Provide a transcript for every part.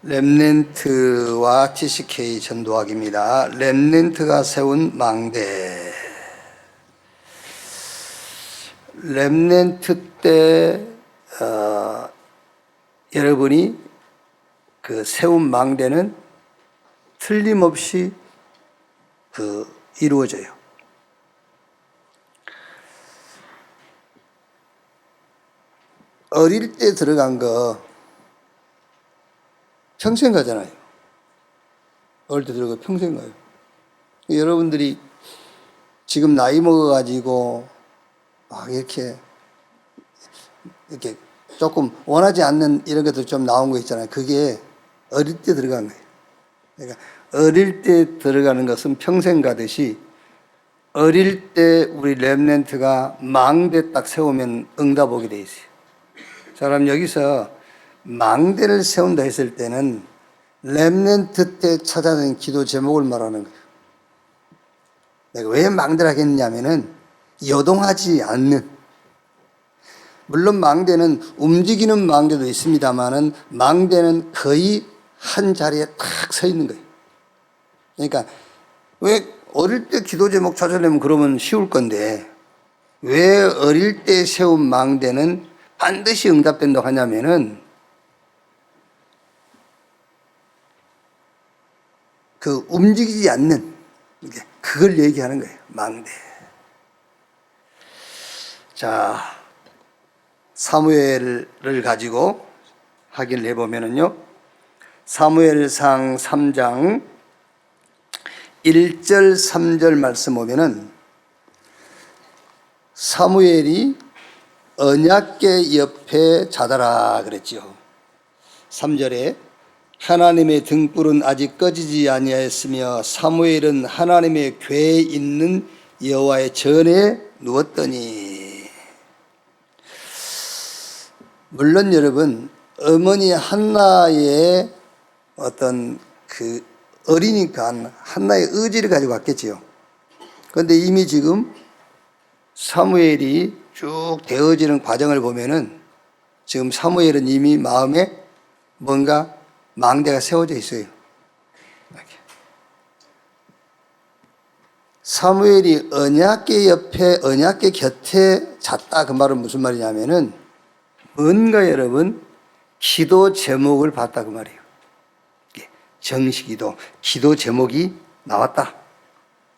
렘넌트와 TCK 전도학입니다. 렘넌트가 세운 망대. 렘넌트 때 여러분이 그 세운 망대는 틀림없이 이루어져요. 어릴 때 들어간 거 평생 가잖아요. 어릴 때 들어가 평생 가요. 여러분들이 지금 나이 먹어가지고 막 이렇게 조금 원하지 않는 이런 것도 좀 나온 거 있잖아요. 그게 어릴 때 들어간 거예요. 그러니까 어릴 때 들어가는 것은 평생 가듯이 어릴 때 우리 렘넌트가 망대 딱 세우면 응답 오게 돼 있어요. 자, 그럼 여기서 망대를 세운다 했을 때는 렘넌트 때 찾아낸 기도 제목을 말하는 거예요. 내가 왜 망대를 하겠냐면은 요동하지 않는, 물론 망대는 움직이는 망대도 있습니다만은 망대는 거의 한 자리에 딱 서 있는 거예요. 그러니까 왜 어릴 때 기도 제목 찾아내면 그러면 쉬울 건데 왜 어릴 때 세운 망대는 반드시 응답된다고 하냐면은 그 움직이지 않는, 그걸 얘기하는 거예요. 망대. 자, 사무엘을 가지고 확인을 해보면은요, 사무엘상 3장 1절 3절 말씀 보면은 사무엘이 언약궤 옆에 자다라 그랬지요. 3절에 하나님의 등불은 아직 꺼지지 아니하였으며 사무엘은 하나님의 궤에 있는 여호와의 전에 누웠더니. 물론 여러분, 어머니 한나의 어떤 그 어리니까 한나의 의지를 가지고 왔겠지요. 그런데 이미 지금 사무엘이 쭉 되어지는 과정을 보면은 지금 사무엘은 이미 마음에 뭔가 망대가 세워져 있어요. 사무엘이 언약궤 옆에, 언약궤 곁에 잤다. 그 말은 무슨 말이냐면은 뭔가 여러분 기도 제목을 봤다 그 말이에요. 정식기도, 기도 제목이 나왔다.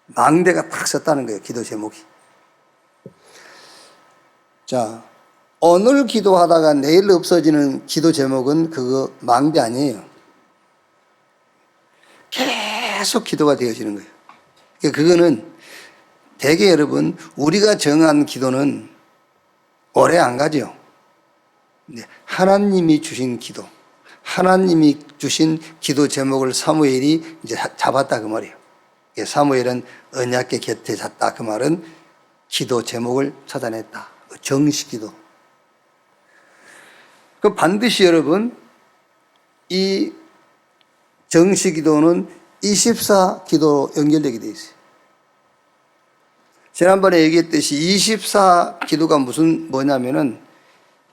망대가 탁 섰다는 거예요. 기도 제목이. 자, 오늘 기도하다가 내일 없어지는 기도 제목은 그거 망대 아니에요. 계속 기도가 되어지는 거예요. 그거는 대개 여러분 우리가 정한 기도는 오래 안 가죠. 하나님이 주신 기도, 하나님이 주신 기도 제목을 사무엘이 이제 잡았다 그 말이에요. 사무엘은 언약궤 곁에 잤다 그 말은 기도 제목을 찾아냈다. 정식기도. 그 반드시 여러분 이 정식기도는 24기도로 연결되게 되어 있어요. 지난번에 얘기했듯이 24기도가 뭐냐면은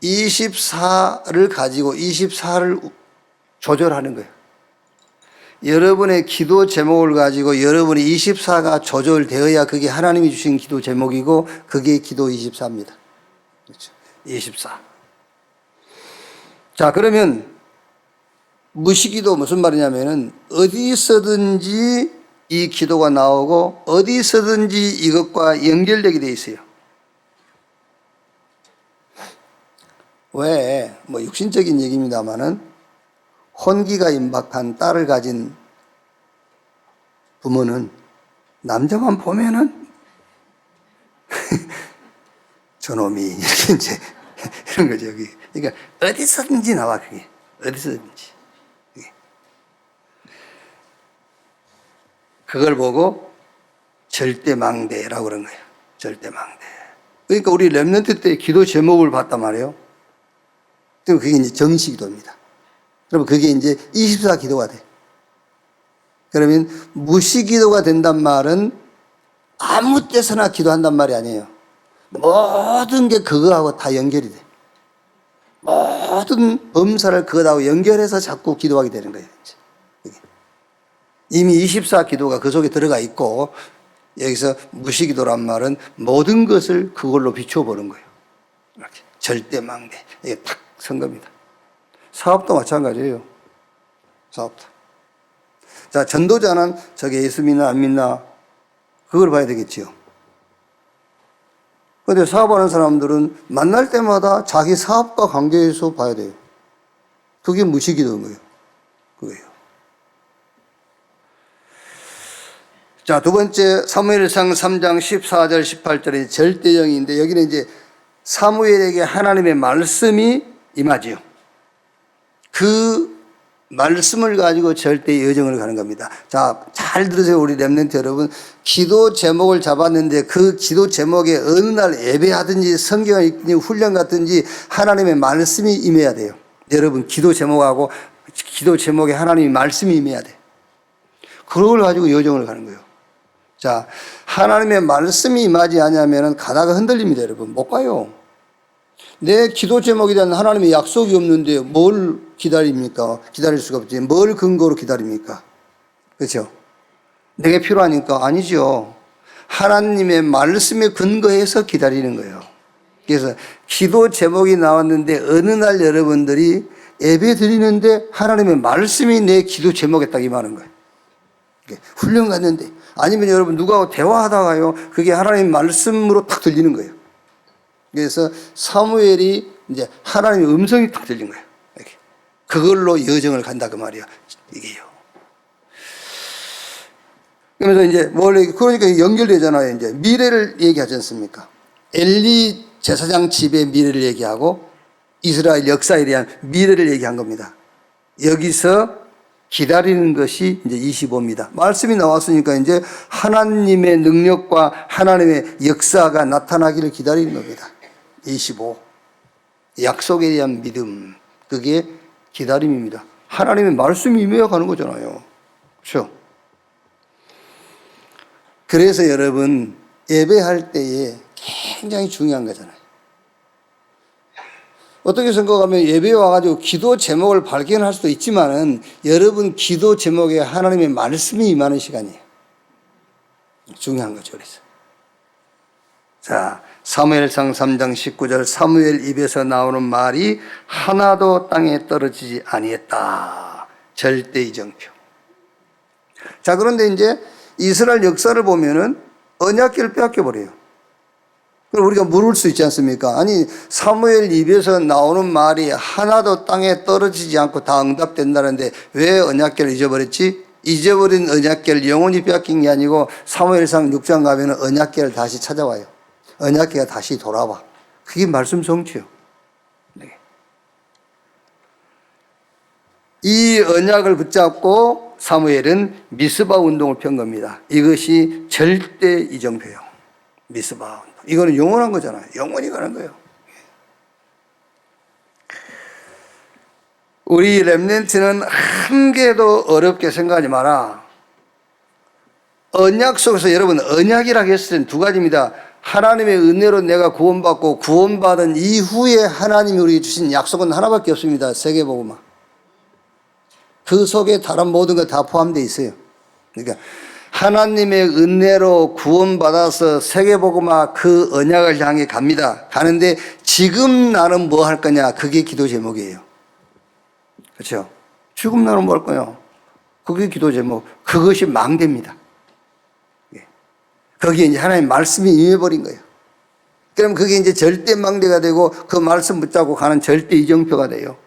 24를 가지고 24를 조절하는 거예요. 여러분의 기도 제목을 가지고 여러분의 24가 조절되어야 그게 하나님이 주신 기도 제목이고 그게 기도 24입니다. 그렇죠. 24. 자, 그러면 무시기도 무슨 말이냐면은 어디서든지 이 기도가 나오고 어디서든지 이것과 연결되게 돼 있어요. 왜? 뭐 육신적인 얘기입니다만은 혼기가 임박한 딸을 가진 부모는 남자만 보면은 저놈이 이렇게 이제 이런 거죠. 그러니까 어디서든지 나와 그게. 어디서든지. 그걸 보고 절대망대라고 그런 거예요. 절대망대. 그러니까 우리 렘넌트 때 기도 제목을 봤단 말이에요. 그럼 그게 이제 정식기도입니다. 그러면 그게 이제 24기도가 돼. 그러면 무시기도가 된단 말은 아무 때서나 기도한단 말이 아니에요. 모든 게 그거하고 다 연결이 돼. 모든 범사를 그것하고 연결해서 자꾸 기도하게 되는 거예요. 이미 24 기도가 그 속에 들어가 있고, 여기서 무시기도란 말은 모든 것을 그걸로 비추어 보는 거예요. 이렇게 절대망대, 이게 탁 선 겁니다. 사업도 마찬가지예요. 사업도. 자, 전도자는 저게 예수 믿나 안 믿나 그걸 봐야 되겠지요. 그런데 사업하는 사람들은 만날 때마다 자기 사업과 관계해서 봐야 돼요. 그게 무시기도인 거예요. 그거예요. 자, 두 번째 사무엘상 3장 14절 18절에 절대정의인데, 여기는 이제 사무엘에게 하나님의 말씀이 임하지요. 그 말씀을 가지고 절대 여정을 가는 겁니다. 자, 잘 들으세요, 우리 렘넌트 여러분. 기도 제목을 잡았는데 그 기도 제목에 어느 날 예배하든지 성경을 읽든지 훈련 같든지 하나님의 말씀이 임해야 돼요. 여러분, 기도 제목하고 기도 제목에 하나님의 말씀이 임해야 돼. 그걸 가지고 여정을 가는 거예요. 자, 하나님의 말씀이 임하지 않으면 가다가 흔들립니다, 여러분. 못 가요. 내 기도 제목에 대한 하나님의 약속이 없는데 뭘 기다립니까? 기다릴 수가 없지. 뭘 근거로 기다립니까? 그렇죠? 내게 필요하니까 아니죠. 하나님의 말씀에 근거해서 기다리는 거예요. 그래서 기도 제목이 나왔는데 어느 날 여러분들이 예배 드리는데 하나님의 말씀이 내 기도 제목에 딱 임하는 거예요. 훈련 갔는데, 아니면 여러분 누구하고 대화하다가요, 그게 하나님의 말씀으로 딱 들리는 거예요. 그래서 사무엘이 이제 하나님의 음성이 딱 들린 거예요. 이렇게. 그걸로 여정을 간다 그 말이야. 이게요. 그러면서 이제 그러니까 연결되잖아요. 이제 미래를 얘기하지 않습니까? 엘리 제사장 집의 미래를 얘기하고 이스라엘 역사에 대한 미래를 얘기한 겁니다. 여기서 기다리는 것이 이제 25입니다. 말씀이 나왔으니까 이제 하나님의 능력과 하나님의 역사가 나타나기를 기다리는 겁니다. 25. 약속에 대한 믿음. 그게 기다림입니다. 하나님의 말씀이 임해야 가는 거잖아요. 그렇죠? 그래서 여러분, 예배할 때에 굉장히 중요한 거잖아요. 어떻게 생각하면 예배에 와가지고 기도 제목을 발견할 수도 있지만은 여러분 기도 제목에 하나님의 말씀이 임하는 시간이에요. 중요한 거죠. 그래서. 자, 사무엘상 3장 19절 사무엘 입에서 나오는 말이 하나도 땅에 떨어지지 아니했다. 절대의 정표. 자, 그런데 이제 이스라엘 역사를 보면은 언약궤를 빼앗겨버려요. 그럼 우리가 물을 수 있지 않습니까? 아니, 사무엘 입에서 나오는 말이 하나도 땅에 떨어지지 않고 다 응답된다는데 왜 언약궤를 잊어버렸지? 잊어버린 언약궤를 영원히 빼앗긴 게 아니고 사무엘상 6장 가면 언약궤를 다시 찾아와요. 언약궤가 다시 돌아와. 그게 말씀 성취요. 네. 이 언약을 붙잡고 사무엘은 미스바 운동을 편 겁니다. 이것이 절대 이정표요. 미스바 운동. 이거는 영원한 거잖아요. 영원히 가는 거예요. 우리 렘넌트는 한 개도 어렵게 생각하지 마라. 언약 속에서 여러분 언약이라고 했을 때는 두 가지입니다. 하나님의 은혜로 내가 구원받고 구원받은 이후에 하나님이 우리에게 주신 약속은 하나밖에 없습니다. 세계복음화. 그 속에 다른 모든 것 다 포함되어 있어요. 그러니까 하나님의 은혜로 구원받아서 세계복음화 그 언약을 향해 갑니다. 가는데 지금 나는 뭐 할 거냐? 그게 기도 제목이에요. 그렇죠? 지금 나는 뭐 할 거냐? 그게 기도 제목. 그것이 망대입니다. 거기에 이제 하나님의 말씀이 임해버린 거예요. 그럼 그게 이제 절대 망대가 되고 그 말씀 붙잡고 가는 절대 이정표가 돼요.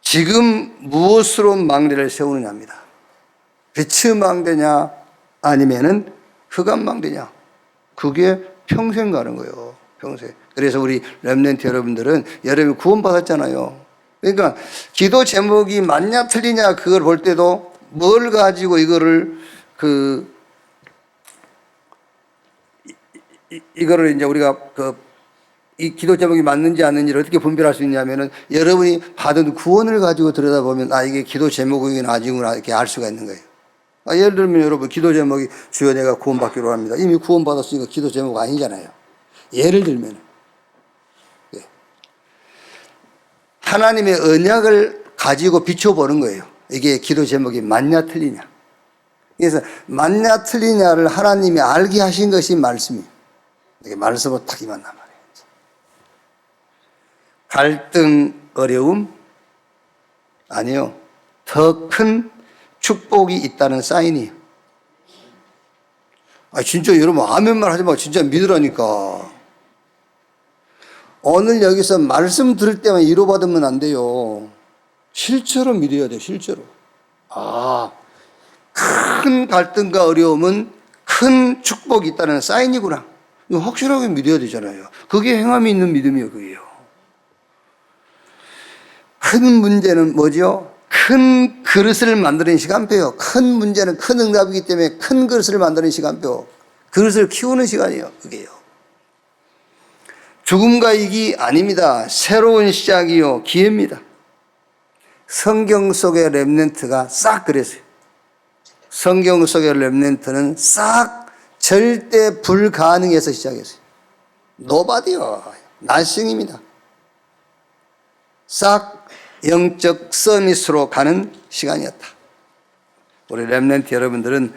지금 무엇으로 망대를 세우느냐입니다. 빛의 망대냐 아니면은 흑암 망대냐. 그게 평생 가는 거예요. 평생. 그래서 우리 렘넌트 여러분들은 여러분이 구원받았잖아요. 그러니까 기도 제목이 맞냐 틀리냐 그걸 볼 때도 뭘 가지고 이거를 이거를 이제 우리가 이 기도 제목이 맞는지 아닌지를 어떻게 분별할 수 있냐면은 여러분이 받은 구원을 가지고 들여다보면 아 이게 기도 제목이구나 아니구나 이렇게 알 수가 있는 거예요. 예를 들면 여러분 기도 제목이 주여 내가 구원받기로 합니다. 이미 구원받았으니까 기도 제목 아니잖아요. 예를 들면 하나님의 언약을 가지고 비춰보는 거예요. 이게 기도 제목이 맞냐 틀리냐. 그래서 맞냐 틀리냐를 하나님이 알게 하신 것이 말씀이에요. 이게 말씀으로 딱 임한단 말이에요. 갈등, 어려움? 아니요. 더 큰 축복이 있다는 사인이에요. 진짜 여러분 아멘만 하지 말고 진짜 믿으라니까. 오늘 여기서 말씀 들을 때만 위로받으면 안 돼요. 실제로 믿어야 돼요. 실제로. 큰 갈등과 어려움은 큰 축복이 있다는 사인이구나. 이거 확실하게 믿어야 되잖아요. 그게 행함이 있는 믿음이에요. 그게요. 큰 문제는 뭐죠? 큰 그릇을 만드는 시간표요. 큰 문제는 큰 응답이기 때문에 큰 그릇을 만드는 시간표. 그릇을 키우는 시간이에요. 그게요. 죽음과 이기 아닙니다. 새로운 시작이요. 기회입니다. 성경 속의 렘넌트가 싹 그랬어요. 성경 속의 렘넌트는 싹 절대 불가능해서 시작했어요. 노바디요. 나싱입니다. 싹 영적 서밋으로 가는 시간이었다. 우리 렘넌트 여러분들은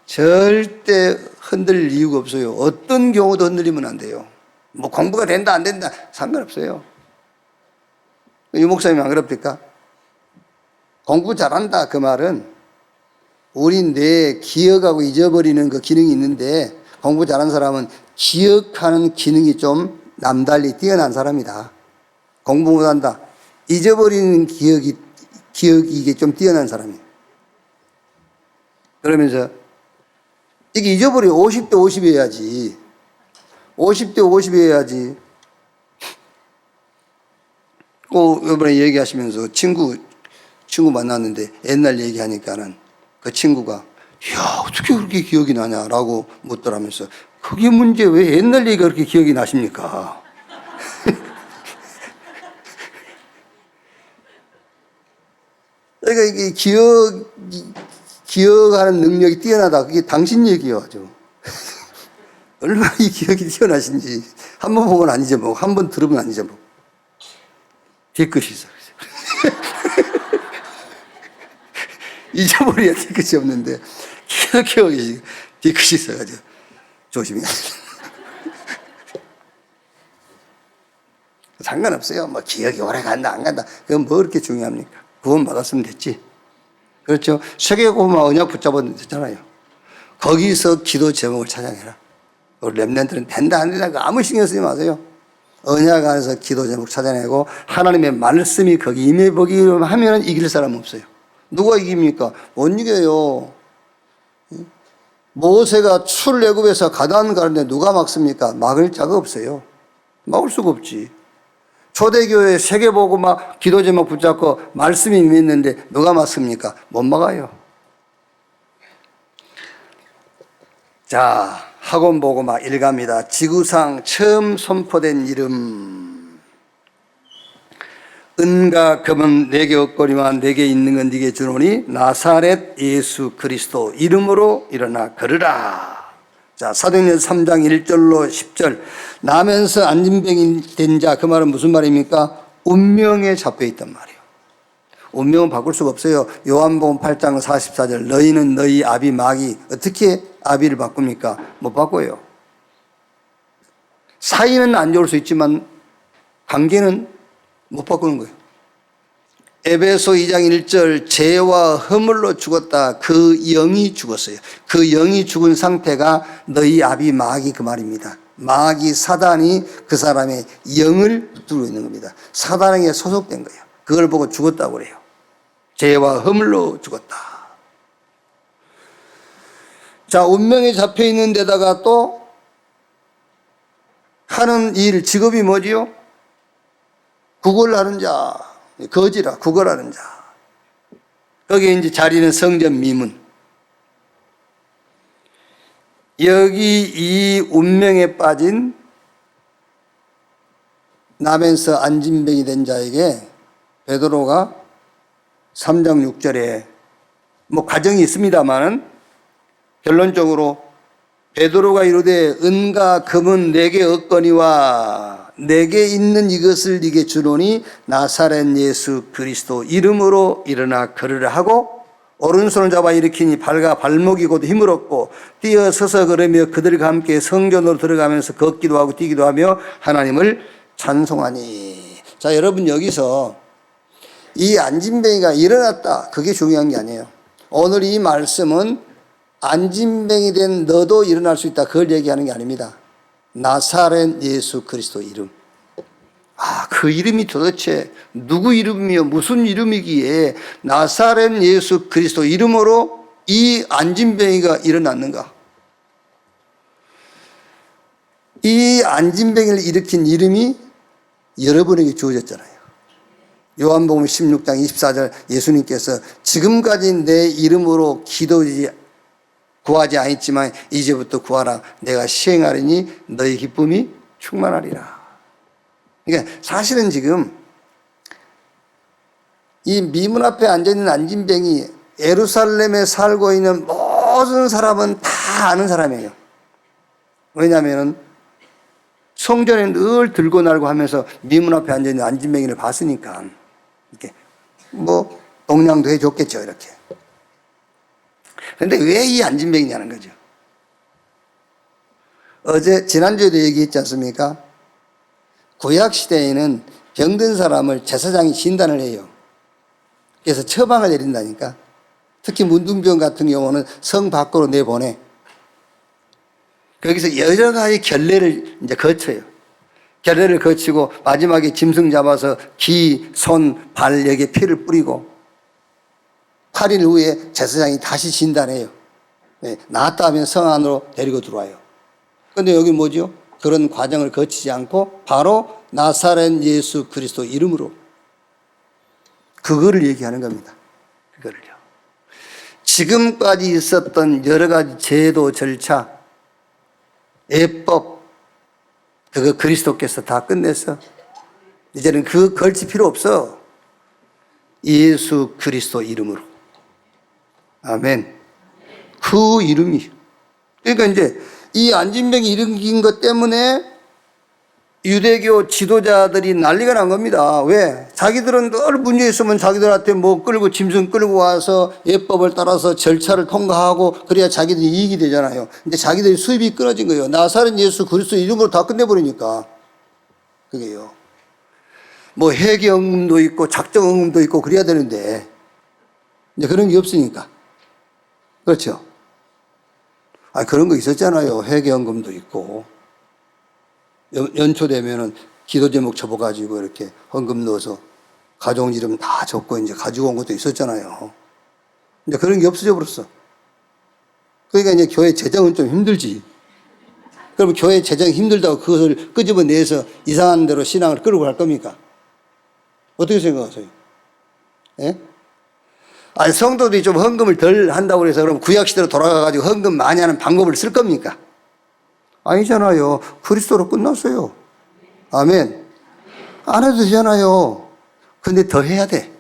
절대 흔들릴 이유가 없어요. 어떤 경우도 흔들리면 안 돼요. 뭐 공부가 된다 안 된다 상관없어요. 유 목사님 안 그럽니까? 공부 잘한다 그 말은 우리 뇌에 기억하고 잊어버리는 그 기능이 있는데 공부 잘하는 사람은 기억하는 기능이 좀 남달리 뛰어난 사람이다. 공부 못한다. 잊어버리는 기억이 이게 좀 뛰어난 사람이에요. 그러면서 이게 잊어버리면 50대 50이 해야지. 50대 50이 해야지. 꼭 이번에 얘기하시면서 친구 만났는데 옛날 얘기하니까는 그 친구가 야 어떻게 그렇게 기억이 나냐라고 묻더라면서 그게 문제 왜 옛날 얘기가 그렇게 기억이 나십니까? 그러니까 이게 기억하는 능력이 뛰어나다. 그게 당신 얘기예요, 아주. 얼마나 이 기억이 뛰어나신지. 한 번 보면 안 잊어먹고, 한 번 들으면 안 잊어먹고. 뒤끝이 있어. 잊어버려야 뒤끝이 없는데, 기억이 뒤끝이 있어가지고, 조심해야 돼. 상관없어요. 뭐, 기억이 오래 간다, 안 간다. 그건 뭐 그렇게 중요합니까? 구원 받았으면 됐지. 그렇죠. 세계고마 언약 붙잡으면 됐잖아요. 거기서 기도 제목을 찬양해라. 우리 렘넌트는 된다 안 된다 아무 신경 쓰지 마세요. 언약 안에서 기도 제목 찾아내고 하나님의 말씀이 거기 임해보기로 하면 이길 사람 없어요. 누가 이깁니까? 못 이겨요. 모세가 출애굽에서 가나안 가는데 누가 막습니까? 막을 자가 없어요. 막을 수가 없지. 초대교회 세계보고마 기도 제목 붙잡고 말씀이 임했는데 누가 막습니까? 못 막아요. 자, 학원 보고마 1갑니다. 지구상 처음 선포된 이름. 은과 금은 내게 없거니와 내게 있는 건 네게 주노니 나사렛 예수 그리스도 이름으로 일어나 걸으라. 자, 사도행전 3장 1절로 10절. 나면서 안진병이 된 자, 그 말은 무슨 말입니까? 운명에 잡혀 있단 말이에요. 운명은 바꿀 수가 없어요. 요한복음 8장 44절. 너희는 너희 아비 마귀. 어떻게 아비를 바꿉니까? 못 바꿔요. 사이는 안 좋을 수 있지만 관계는 못 바꾸는 거예요. 에베소 2장 1절 죄와 허물로 죽었다. 그 영이 죽었어요. 그 영이 죽은 상태가 너희 아비 마귀 그 말입니다. 마귀 사단이 그 사람의 영을 붙들고 있는 겁니다. 사단에게 소속된 거예요. 그걸 보고 죽었다고 그래요. 죄와 허물로 죽었다. 자, 운명에 잡혀 있는 데다가 또 하는 일, 직업이 뭐지요? 구걸하는 자, 거지라, 구걸하는 자. 거기에 이제 자리는 성전 미문. 여기 이 운명에 빠진 나면서 안진병이 된 자에게 베드로가 3장 6절에 뭐 과정이 있습니다만은 결론적으로 베드로가 이르되 은과 금은 내게 없거니와 내게 있는 이것을 네게 주노니 나사렛 예수 그리스도 이름으로 일어나 걸으라 하고 오른손을 잡아 일으키니 발과 발목이 곧 힘을 얻고 뛰어서서 걸으며 그들과 함께 성전으로 들어가면서 걷기도 하고 뛰기도 하며 하나님을 찬송하니. 자, 여러분 여기서 이 안진뱅이가 일어났다, 그게 중요한 게 아니에요. 오늘 이 말씀은 안진뱅이 된 너도 일어날 수 있다, 그걸 얘기하는 게 아닙니다. 나사렛 예수 그리스도 이름. 그 이름이 도대체 누구 이름이며 무슨 이름이기에 나사렛 예수 그리스도 이름으로 이 안진뱅이가 일어났는가? 이 안진뱅이를 일으킨 이름이 여러분에게 주어졌잖아요. 요한복음 16장 24절 예수님께서 지금까지 내 이름으로 구하지 않았지만 이제부터 구하라. 내가 시행하리니 너희 기쁨이 충만하리라. 그러니까 사실은 지금 이 미문 앞에 앉아있는 안진뱅이, 예루살렘에 살고 있는 모든 사람은 다 아는 사람이에요. 왜냐하면 성전에 늘 들고 날고 하면서 미문 앞에 앉아있는 안진뱅이를 봤으니까 이렇게 뭐 동냥도 해줬겠죠, 이렇게. 그런데 왜 이 안진뱅이냐는 거죠. 지난주에도 얘기했지 않습니까? 구약시대에는 병든 사람을 제사장이 진단을 해요. 그래서 처방을 내린다니까. 특히 문둥병 같은 경우는 성 밖으로 내보내. 거기서 여러 가지 결례를 이제 거쳐요. 결례를 거치고 마지막에 짐승 잡아서 귀, 손, 발 여기에 피를 뿌리고 8일 후에 제사장이 다시 진단해요. 네, 나았다 하면 성 안으로 데리고 들어와요. 그런데 여기 뭐죠? 그런 과정을 거치지 않고 바로 나사렛 예수 그리스도 이름으로 그거를 얘기하는 겁니다. 그거를요. 지금까지 있었던 여러 가지 제도, 절차, 예법, 그거 그리스도께서 다 끝냈어. 이제는 그거 걸칠 필요 없어. 예수 그리스도 이름으로. 아멘. 그 이름이. 그러니까 이제 이 안진뱅이 일으킨 것 때문에 유대교 지도자들이 난리가 난 겁니다. 왜? 자기들은 늘 문제 있으면 자기들한테 뭐 짐승 끌고 와서 예법을 따라서 절차를 통과하고 그래야 자기들이 이익이 되잖아요. 근데 자기들이 수입이 끊어진 거예요. 나사렛 예수 그리스도 이름으로 다 끝내버리니까. 그게요. 뭐 회개헌금도 있고 작정헌금도 있고 그래야 되는데 이제 그런 게 없으니까. 그렇죠? 그런 거 있었잖아요. 회개헌금도 있고. 연초 되면은 기도 제목 접어가지고 이렇게 헌금 넣어서 가족 이름 다 적고 이제 가지고 온 것도 있었잖아요. 이제 그런 게 없어져 버렸어. 그러니까 이제 교회 재정은 좀 힘들지. 그럼 교회 재정이 힘들다고 그것을 끄집어내서 이상한 대로 신앙을 끌고 갈 겁니까? 어떻게 생각하세요? 예? 성도들이 좀 헌금을 덜 한다고 해서 그럼 구약시대로 돌아가가지고 헌금 많이 하는 방법을 쓸 겁니까? 아니잖아요. 그리스도로 끝났어요. 아멘. 안 해도 되잖아요. 근데 더 해야 돼.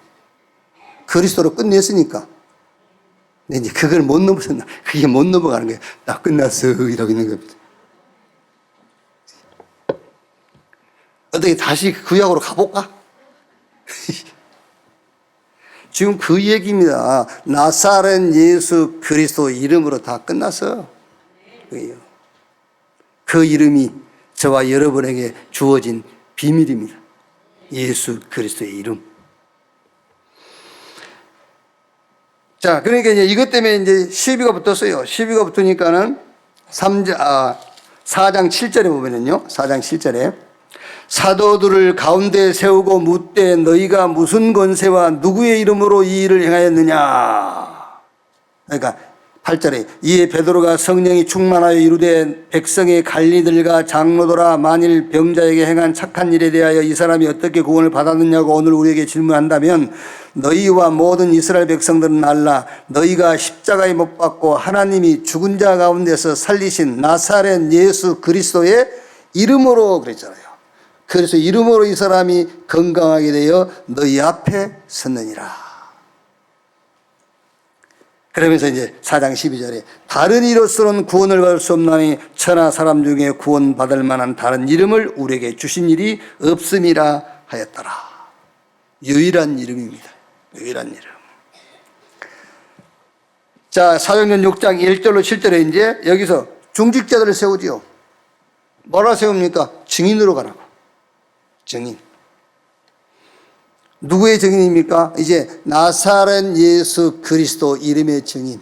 그리스도로 끝냈으니까. 근데 이제 그걸 못 넘어서, 그게 못 넘어가는 거예요. 나 끝났어. 이러고 있는 겁니다. 어떻게 다시 구약으로 가볼까? 지금 그 얘기입니다. 나사렛 예수 그리스도 이름으로 다 끝났어. 그 이름이 저와 여러분에게 주어진 비밀입니다. 예수 그리스도의 이름. 자, 그러니까 이제 이것 때문에 이제 시비가 붙었어요. 시비가 붙으니까는 4장 7절에 보면은요. 4장 7절에 사도들을 가운데 세우고 묻되 너희가 무슨 권세와 누구의 이름으로 이 일을 행하였느냐. 그러니까 8절에 이에 베드로가 성령이 충만하여 이르되 백성의 관리들과 장로들아 만일 병자에게 행한 착한 일에 대하여 이 사람이 어떻게 구원을 받았느냐고 오늘 우리에게 질문한다면 너희와 모든 이스라엘 백성들은 알라. 너희가 십자가에 못 박고 하나님이 죽은 자 가운데서 살리신 나사렛 예수 그리스도의 이름으로 그랬잖아요. 그래서 이름으로 이 사람이 건강하게 되어 너희 앞에 섰느니라. 그러면서 이제 4장 12절에 다른 이로서는 구원을 받을 수 없나니 천하 사람 중에 구원받을 만한 다른 이름을 우리에게 주신 일이 없음이라 하였더라. 유일한 이름입니다. 유일한 이름. 자, 사도행전 6장 1절로 7절에 이제 여기서 중직자들을 세우지요. 뭐라 세웁니까? 증인으로 가라고. 증인. 누구의 증인입니까? 이제 나사렛 예수 그리스도 이름의 증인.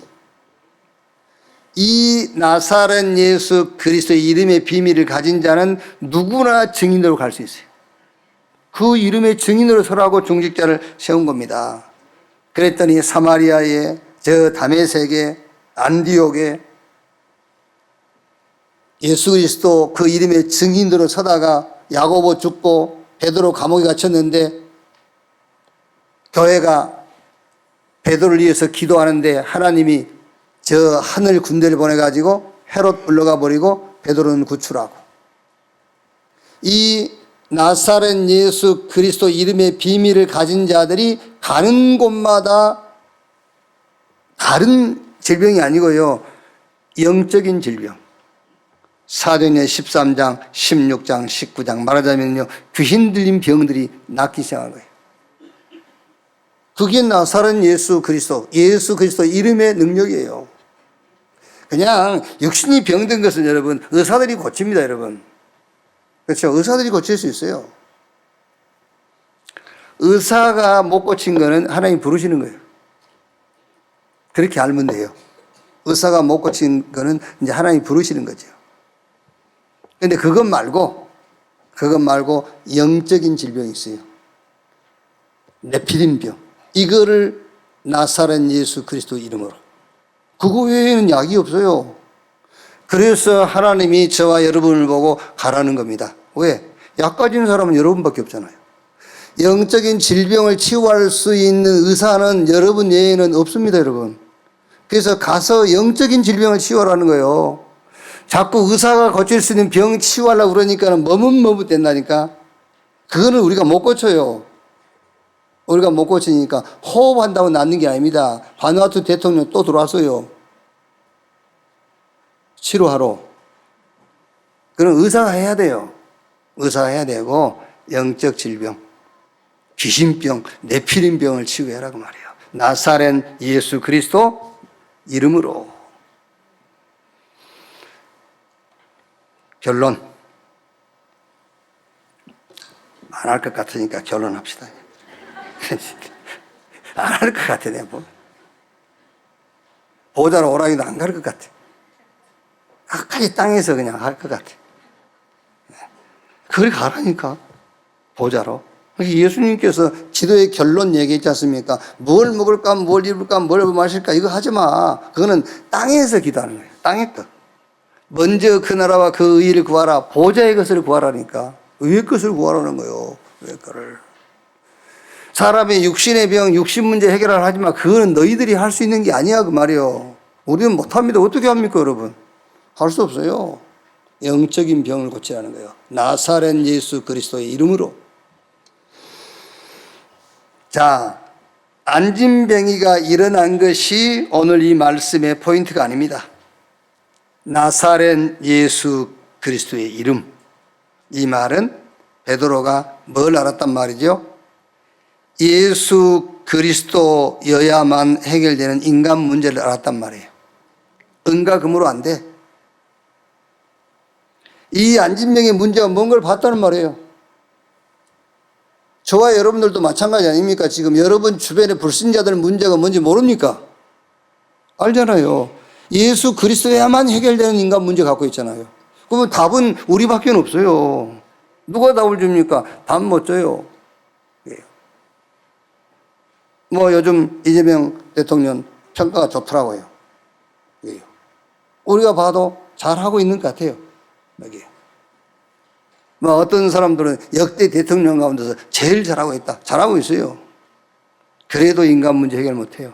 이 나사렛 예수 그리스도의 이름의 비밀을 가진 자는 누구나 증인으로 갈 수 있어요. 그 이름의 증인으로 서라고 중직자를 세운 겁니다. 그랬더니 사마리아에, 저 다메섹에, 안디옥에 예수 그리스도 그 이름의 증인으로 서다가 야고보 죽고 베드로 감옥에 갇혔는데 교회가 베드로를 위해서 기도하는데 하나님이 저 하늘 군대를 보내가지고 헤롯 불러가 버리고 베드로는 구출하고, 이 나사렛 예수 그리스도 이름의 비밀을 가진 자들이 가는 곳마다 다른 질병이 아니고요, 영적인 질병. 사도행전 13장, 16장, 19장 말하자면요, 귀신 들린 병들이 낫기 시작한 거예요. 그게 나사렛 예수 그리스도 이름의 능력이에요. 그냥 육신이 병든 것은 여러분 의사들이 고칩니다, 여러분. 그렇죠? 의사들이 고칠 수 있어요. 의사가 못 고친 거는 하나님 부르시는 거예요. 그렇게 알면 돼요. 의사가 못 고친 거는 이제 하나님 부르시는 거죠. 근데 그것 말고 영적인 질병이 있어요. 네피림병. 이거를 나사렛 예수 그리스도 이름으로. 그거 외에는 약이 없어요. 그래서 하나님이 저와 여러분을 보고 가라는 겁니다. 왜? 약 가진 사람은 여러분밖에 없잖아요. 영적인 질병을 치유할 수 있는 의사는 여러분 외에는 없습니다, 여러분. 그래서 가서 영적인 질병을 치유하라는 거예요. 자꾸 의사가 고칠 수 있는 병 치유하려고 그러니까는 머뭇머뭇된다니까. 그거는 우리가 못 고쳐요. 우리가 못 고치니까 호흡한다고 낫는 게 아닙니다. 바누아투 대통령 또 들어왔어요. 치료하러. 그럼 의사가 해야 돼요. 의사가 해야 되고, 영적 질병, 귀신병, 네피림병을 치유해라고 말이에요. 나사렛 예수 그리스도 이름으로. 결론. 안 할 것 같으니까 결론합시다. 안 할 것 같아, 내가 보면. 보자로 오라기도 안 갈 것 같아. 끝까지 땅에서 그냥 할 것 같아. 그걸 가라니까, 보자로. 예수님께서 지도의 결론 얘기했지 않습니까? 뭘 먹을까, 뭘 입을까, 뭘 마실까, 이거 하지 마. 그거는 땅에서 기도하는 거예요. 땅의 것. 먼저 그 나라와 그 의를 구하라. 보좌의 것을 구하라니까. 위의 것을 구하라는 거예요. 위의 것을. 사람의 육신의 병, 육신 문제 해결을 하지만 그거는 너희들이 할 수 있는 게 아니야, 그 말이에요. 우리는 못합니다. 어떻게 합니까, 여러분? 할 수 없어요. 영적인 병을 고치라는 거예요. 나사렛 예수 그리스도의 이름으로. 자, 안진뱅이가 일어난 것이 오늘 이 말씀의 포인트가 아닙니다. 나사렛 예수 그리스도의 이름. 이 말은 베드로가 뭘 알았단 말이죠? 예수 그리스도여야만 해결되는 인간 문제를 알았단 말이에요. 은과 금으로 안 돼. 이 안진병의 문제가 뭔 걸 봤다는 말이에요. 저와 여러분들도 마찬가지 아닙니까? 지금 여러분 주변의 불신자들 문제가 뭔지 모릅니까? 알잖아요. 예수 그리스도야만 해결되는 인간 문제 갖고 있잖아요. 그러면 답은 우리밖에 없어요. 누가 답을 줍니까? 답 못 줘요. 뭐 요즘 이재명 대통령 평가가 좋더라고요. 우리가 봐도 잘하고 있는 것 같아요. 여기. 뭐 어떤 사람들은 역대 대통령 가운데서 제일 잘하고 있다. 잘하고 있어요. 그래도 인간 문제 해결 못해요.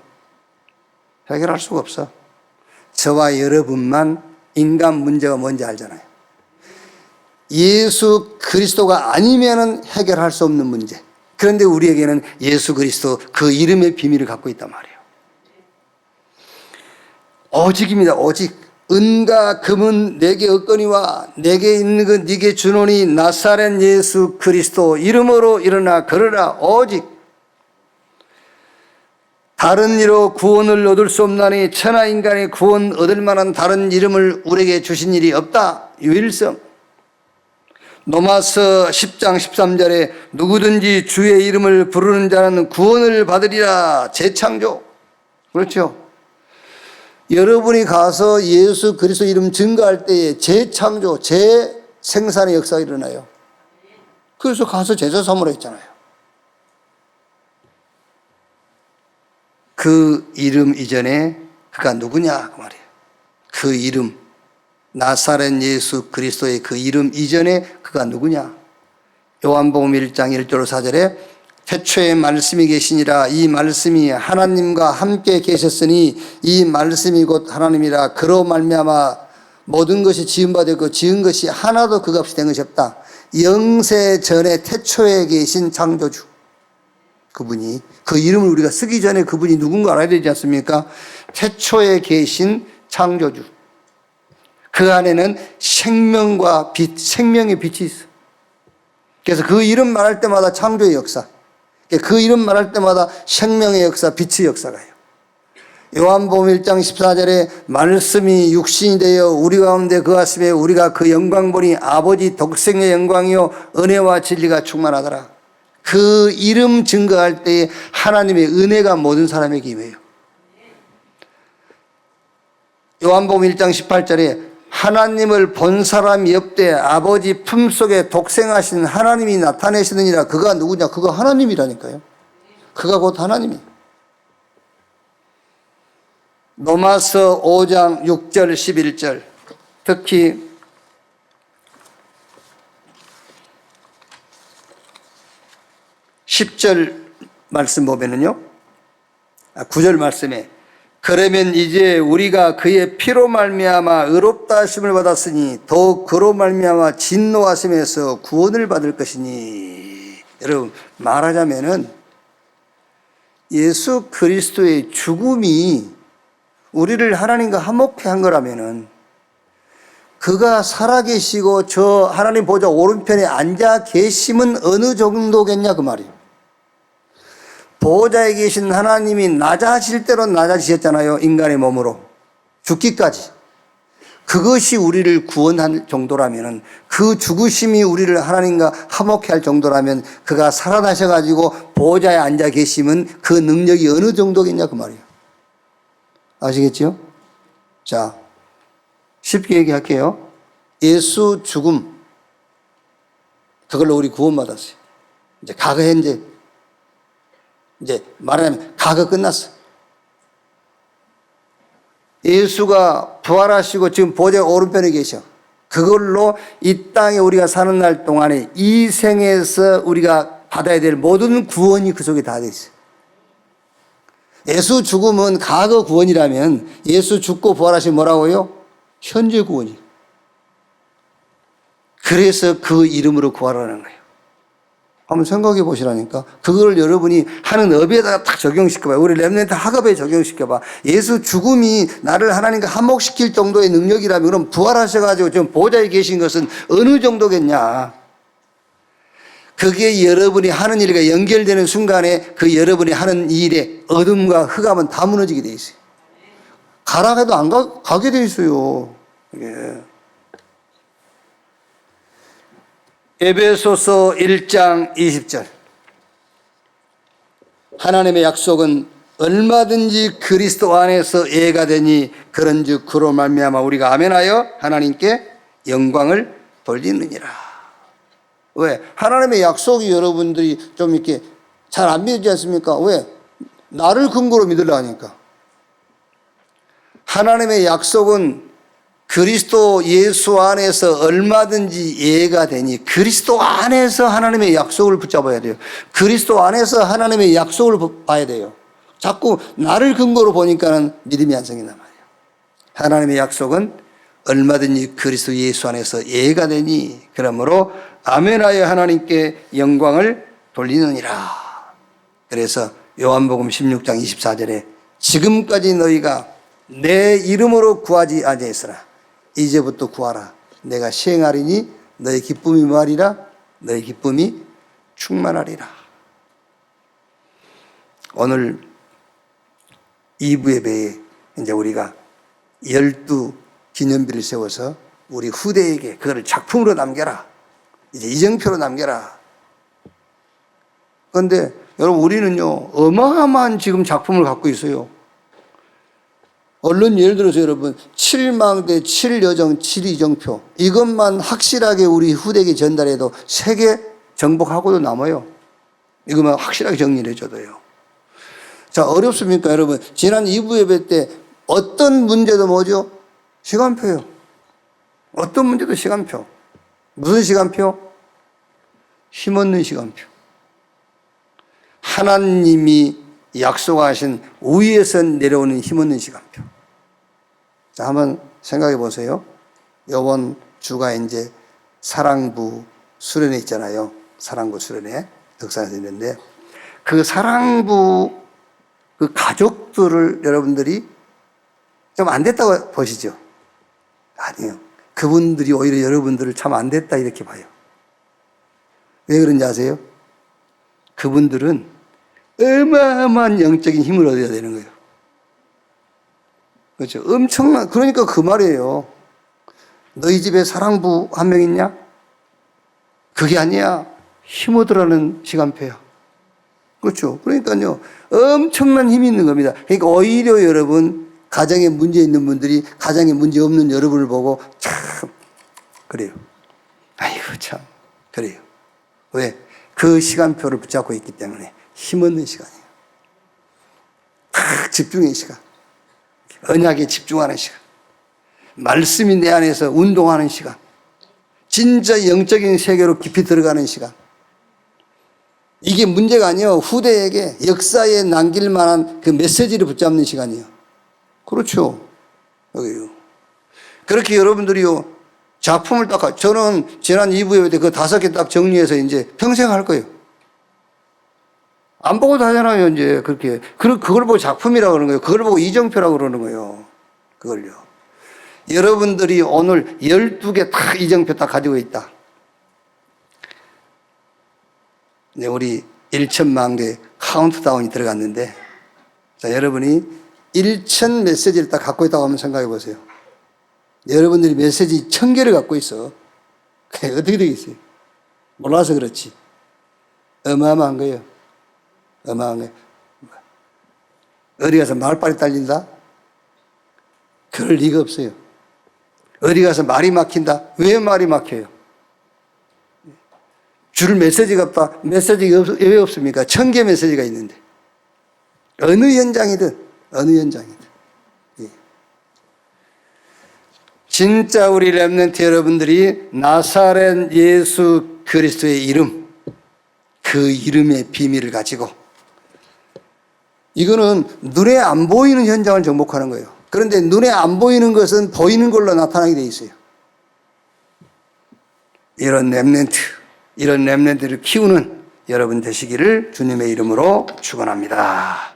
해결할 수가 없어. 저와 여러분만 인간 문제가 뭔지 알잖아요. 예수 그리스도가 아니면은 해결할 수 없는 문제. 그런데 우리에게는 예수 그리스도 그 이름의 비밀을 갖고 있단 말이에요. 오직입니다. 오직. 은과 금은 내게 없거니와 내게 있는 것 네게 주노니 나사렛 예수 그리스도 이름으로 일어나 걸으라. 오직. 다른 이로 구원을 얻을 수 없나니 천하 인간의 구원 얻을 만한 다른 이름을 우리에게 주신 일이 없다. 유일성. 로마서 10장 13절에 누구든지 주의 이름을 부르는 자는 구원을 받으리라. 재창조. 그렇죠. 여러분이 가서 예수 그리스도 이름 증거할 때에 재창조, 재생산의 역사가 일어나요. 그래서 가서 제자 삼으라 했잖아요. 그 이름 이전에 그가 누구냐 그 말이에요. 그 이름, 나사렛 예수 그리스도의 그 이름 이전에 그가 누구냐. 요한복음 1장 1절 4절에 태초에 말씀이 계시니라. 이 말씀이 하나님과 함께 계셨으니 이 말씀이 곧 하나님이라. 그로 말미암아 모든 것이 지은 바 되고 지은 것이 하나도 그 값이 된 것이 없다. 영세 전에 태초에 계신 창조주, 그분이, 그 이름을 우리가 쓰기 전에 그분이 누군가 알아야 되지 않습니까? 태초에 계신 창조주. 그 안에는 생명과 빛, 생명의 빛이 있어. 그래서 그 이름 말할 때마다 창조의 역사, 그 이름 말할 때마다 생명의 역사, 빛의 역사가 해요. 요한복음 1장 14절에 말씀이 육신이 되어 우리 가운데 거하심에 우리가 그 영광 보니 아버지 독생의 영광이요 은혜와 진리가 충만하더라. 그 이름 증거할 때에 하나님의 은혜가 모든 사람에게 임해요. 요한복음 1장 18절에 하나님을 본 사람이 없되 아버지 품속에 독생하신 하나님이 나타내시느니라. 그가 누구냐? 그가 하나님이라니까요. 그가 곧 하나님이에요. 로마서 5장 6절 11절 특히 (10절) 말씀 보면은요, 9절 말씀에 그러면 이제 우리가 그의 피로 말미암아 의롭다 하심을 받았으니 더욱 그로 말미암아 진노하심에서 구원을 받을 것이니. 여러분, 말하자면은 예수 그리스도의 죽음이 우리를 하나님과 화목케 한 거라면은 그가 살아계시고 저 하나님 보좌 오른편에 앉아 계심은 어느 정도겠냐 그 말이에요. 보좌에 계신 하나님이 낮아질 대로 낮아지셨잖아요. 인간의 몸으로 죽기까지. 그것이 우리를 구원할 정도라면, 그 죽으심이 우리를 하나님과 화목케 할 정도라면 그가 살아나셔가지고 보좌에 앉아 계시면 그 능력이 어느 정도겠냐 그 말이에요. 아시겠죠? 자, 쉽게 얘기할게요. 예수 죽음, 그걸로 우리 구원받았어요. 이제 과거 현재, 이제 말하자면 과거 끝났어. 예수가 부활하시고 지금 보좌 오른편에 계셔. 그걸로 이 땅에 우리가 사는 날 동안에 이 생에서 우리가 받아야 될 모든 구원이 그 속에 다 돼 있어요. 예수 죽음은 과거 구원이라면 예수 죽고 부활하시면 뭐라고요? 현재 구원이. 그래서 그 이름으로 구하라는 거예요. 한번 생각해 보시라니까. 그걸 여러분이 하는 업에다가 딱 적용시켜봐요. 우리 렘넌트 학업에 적용시켜봐. 예수 죽음이 나를 하나님과 한몫시킬 정도의 능력이라면 그럼 부활하셔가지고 지금 보좌에 계신 것은 어느 정도겠냐. 그게 여러분이 하는 일과 연결되는 순간에 그 여러분이 하는 일에 어둠과 흑암은 다 무너지게 돼 있어요. 가라 해도 안 가게 돼 있어요. 이게. 에베소서 1장 20절. 하나님의 약속은 얼마든지 그리스도 안에서 예가 되니 그런즉 그로 말미암아 우리가 아멘하여 하나님께 영광을 돌리느니라. 왜? 하나님의 약속이 여러분들이 좀 이렇게 잘 안 믿지 않습니까? 왜? 나를 근거로 믿으려니까. 하나님의 약속은 그리스도 예수 안에서 얼마든지 예가 되니 그리스도 안에서 하나님의 약속을 붙잡아야 돼요. 그리스도 안에서 하나님의 약속을 봐야 돼요. 자꾸 나를 근거로 보니까는 믿음이 안 생긴단 말이에요. 하나님의 약속은 얼마든지 그리스도 예수 안에서 예가 되니 그러므로 아멘하여 하나님께 영광을 돌리느니라. 그래서 요한복음 16장 24절에 지금까지 너희가 내 이름으로 구하지 아니했으나 이제부터 구하라. 내가 시행하리니 너의 기쁨이 뭐하리라? 너의 기쁨이 충만하리라. 오늘 2부 예배에 이제 우리가 12 기념비를 세워서 우리 후대에게 그거를 작품으로 남겨라. 이제 이정표로 남겨라. 그런데 여러분, 우리는요, 어마어마한 지금 작품을 갖고 있어요. 얼른 예를 들어서 여러분, 7망대, 7여정, 7이정표. 이것만 확실하게 우리 후대에게 전달해도 세계 정복하고도 남아요. 이것만 확실하게 정리를 해줘도요. 자, 어렵습니까, 여러분? 지난 2부 예배 때 어떤 문제도 뭐죠? 시간표요. 어떤 문제도 시간표. 무슨 시간표? 힘없는 시간표. 하나님이 약속하신 위에서 내려오는 힘없는 시간표. 자, 한번 생각해 보세요. 이번 주가 이제 사랑부 수련회 있잖아요. 사랑부 수련회 덕산에서 있는데, 그 사랑부 그 가족들을 여러분들이 좀 안 됐다고 보시죠? 아니요. 그분들이 오히려 여러분들을 참 안 됐다 이렇게 봐요. 왜 그런지 아세요? 그분들은 어마어마한 영적인 힘을 얻어야 되는 거예요. 그렇죠? 엄청난, 그러니까 그 말이에요. 너희 집에 사랑부 한 명 있냐? 그게 아니야. 힘 얻으라는 시간표야. 그렇죠? 그러니까요, 엄청난 힘이 있는 겁니다. 그러니까 오히려 여러분, 가정에 문제 있는 분들이 가정에 문제 없는 여러분을 보고 참, 그래요. 아이고, 참, 그래요. 왜? 그 시간표를 붙잡고 있기 때문에 힘없는 시간이에요. 딱 집중의 시간. 언약에 집중하는 시간. 말씀이 내 안에서 운동하는 시간. 진짜 영적인 세계로 깊이 들어가는 시간. 이게 문제가 아니에요. 후대에게 역사에 남길 만한 그 메시지를 붙잡는 시간이에요. 그렇죠. 여기요. 그렇게 여러분들이요, 작품을 딱, 저는 지난 2부 예배 때 그 5개 딱 정리해서 이제 평생 할 거예요. 안 보고도 하잖아요, 이제. 그렇게. 그걸 보고 작품이라고 그러는 거예요. 그걸 보고 이정표라고 그러는 거예요. 그걸요. 여러분들이 오늘 12개 딱 이정표 딱 가지고 있다. 네, 우리 1,000망대 카운트다운이 들어갔는데, 자, 여러분이 1,000 메시지를 딱 갖고 있다고 한번 생각해 보세요. 여러분들이 메시지 1,000개를 갖고 있어. 그게 어떻게 되겠어요? 몰라서 그렇지. 어마어마한 거예요. 어마어마한 거예요. 어디 가서 말빨이 딸린다? 그럴 리가 없어요. 어디 가서 말이 막힌다? 왜 말이 막혀요? 줄 메시지가 없다? 메시지가 왜 없습니까? 1,000개 메시지가 있는데. 어느 현장이든, 어느 현장이든. 예. 진짜 우리 렘넌트 여러분들이 나사렛 예수 그리스도의 이름, 그 이름의 비밀을 가지고, 이거는 눈에 안 보이는 현장을 정복하는 거예요. 그런데 눈에 안 보이는 것은 보이는 걸로 나타나게 돼 있어요. 이런 렘넌트를 키우는 여러분 되시기를 주님의 이름으로 축원합니다.